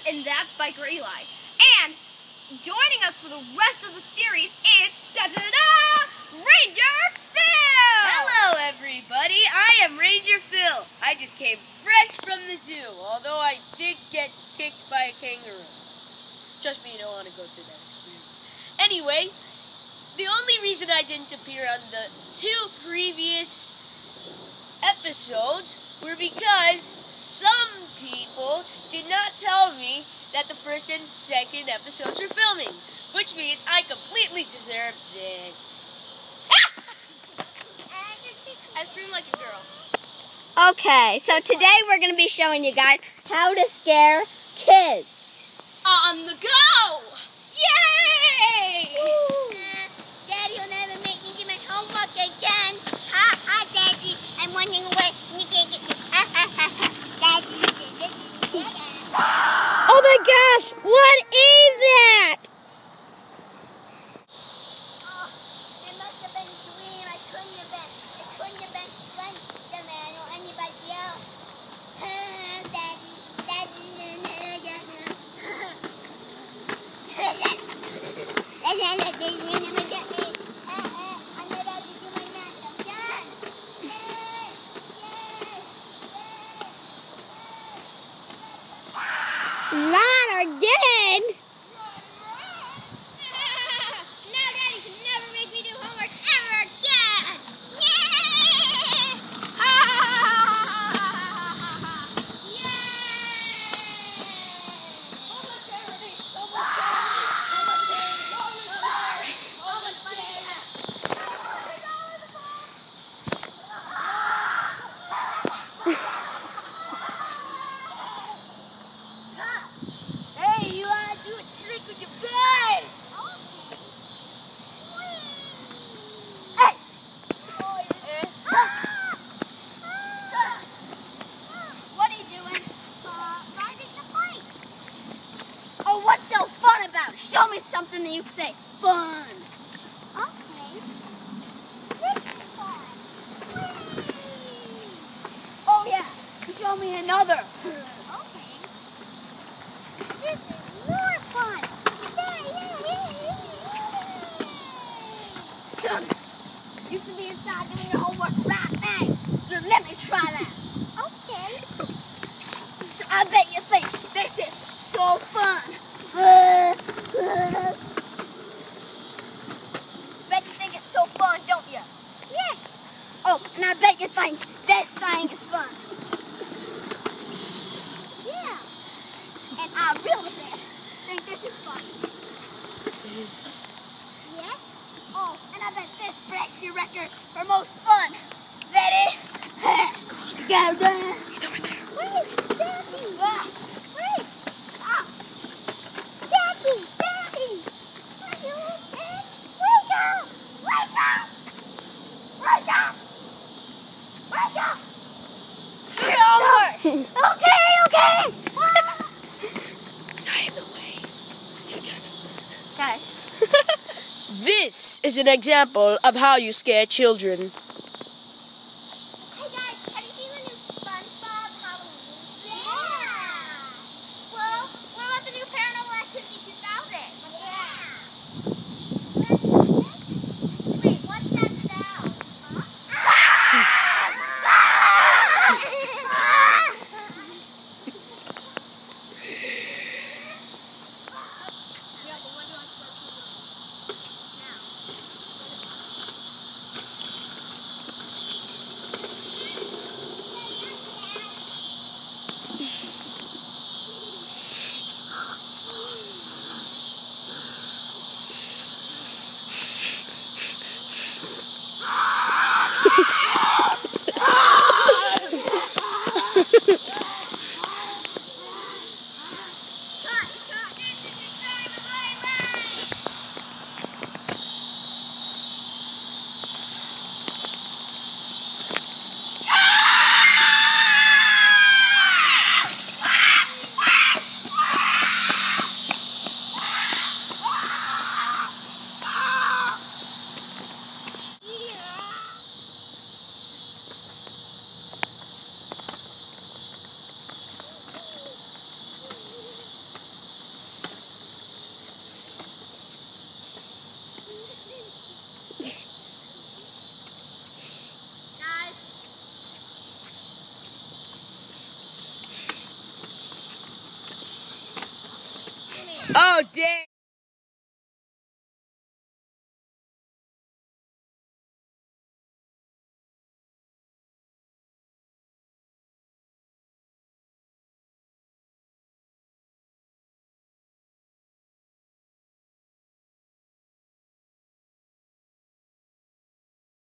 and that's Biker Eli. And joining us for the rest of the series is Ranger Phil! Hello everybody, I am Ranger Phil. I just came fresh from the zoo, although I did get kicked by a kangaroo. Trust me, you don't want to go through that experience. Anyway, the only reason I didn't appear on the 2 previous episodes were because some people did not tell me that the first and second episodes were filming, which means I completely deserve this. I scream like a girl. Okay, so today we're going to be showing you guys how to scare kids. On the go! Yay! Daddy will never make me do my homework again. Ha, Daddy. I'm running away and you can't get me. Daddy. Oh my gosh, what is that? Oh, it must have been a dream. It couldn't have been Spider-Man or anybody else. Daddy. Not again! Now Daddy can never make me do homework ever again! Hey, you want to do a trick with your blood? Hey! What are you doing? Riding the bike. Oh, what's so fun about it? Show me something that you can say, fun. Okay. This is fun. Whee! Oh, yeah. Show me another. Okay. This is more fun! Son, you should be inside doing your homework right now. So let me try that. Okay. So I bet you think this is so fun. Bet you think it's so fun, don't you? Yes. Oh, and I bet you think this thing is fun. Yeah. And I really think this is fun. Yes? Oh, and I bet this breaks your record for most fun. Ready? Go down. He's over there. Wait, Daddy. Wait. Ah. Daddy. Are you okay? Wake up. Do your homework. Okay. Sorry in the way. Okay. This is an example of how you scare children. Hey guys, have you seen the new SpongeBob Halloween thing? Yeah! Well, what about the new Paranormal Activity 2000? Wait, what's that sound? Oh, dang.